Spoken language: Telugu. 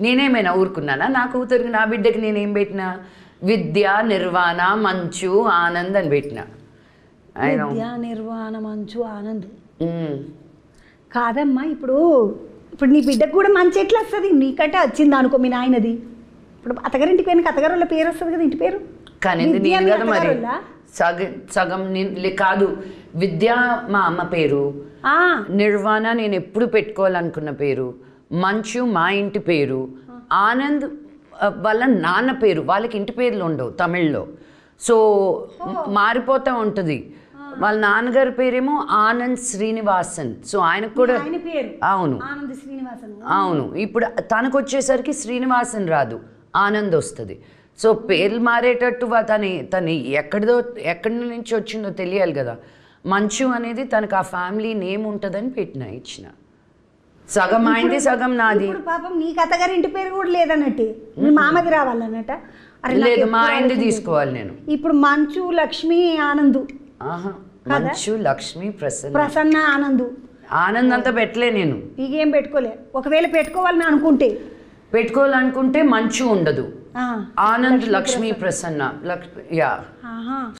నేనేమైనా ఊరుకున్నానా? నా కూతురికి, నా బిడ్డకి నేనేం పెట్టినా? విద్య, నిర్వాణ, మంచు, ఆనంద్ అని పెట్టిన. విద్య, నిర్వాణ, మంచు, ఆనంద్. కాదమ్మా, ఇప్పుడు నీ బిడ్డకు కూడా మంచి ఎట్లా వస్తుంది? నీకంటే వచ్చింది అనుకో మీ నాయనది. ఇప్పుడు అత్తగారింటికి పోయిన అత్తగారు వాళ్ళ పేరు వస్తుంది కదా, ఇంటి పేరు. కానీ నేను కదా మరి సగం కాదు. విద్య మా అమ్మ పేరు, నిర్వాణ నేను ఎప్పుడు పెట్టుకోవాలనుకున్న పేరు, మంచు మా ఇంటి పేరు, ఆనంద్ వాళ్ళ నాన్న పేరు. వాళ్ళకి ఇంటి పేర్లు ఉండవు తమిళ్లో, సో మారిపోతూ ఉంటుంది. వాళ్ళ నాన్నగారి పేరేమో ఆనంద్ శ్రీనివాసన్. సో ఆయనకు కూడా అవును అవును. ఇప్పుడు తనకు వచ్చేసరికి శ్రీనివాసన్ రాదు, ఆనంద్ వస్తుంది. సో పేర్లు మారేటట్టు తను ఎక్కడి నుంచి వచ్చిందో తెలియాలి కదా. మంచు అనేది తనకు ఆ ఫ్యామిలీ నేమ్ ఉంటుందని ఇచ్చిన. సగం అయింది, సగం నాది. పాపం నీకు అత్తగారి ఇంటి పేరు కూడా లేదన్నట్టు, మీ మామది రావాలన్నట్ట. లేదు, మా ఆయనది తీసుకోవాలి నేను. ఇప్పుడు మంచు, లక్ష్మి, ఆనందు. మంచు, లక్ష్మి, ప్రసన్న, ఆనందు. ఆనంద్ అంతా పెట్టలే నేను. ఇకేం పెట్టుకోలే. ఒకవేళ పెట్టుకోవాలనుకుంటే మంచు ఉండదు, ఆనంద్, లక్ష్మి, ప్రసన్న. యా.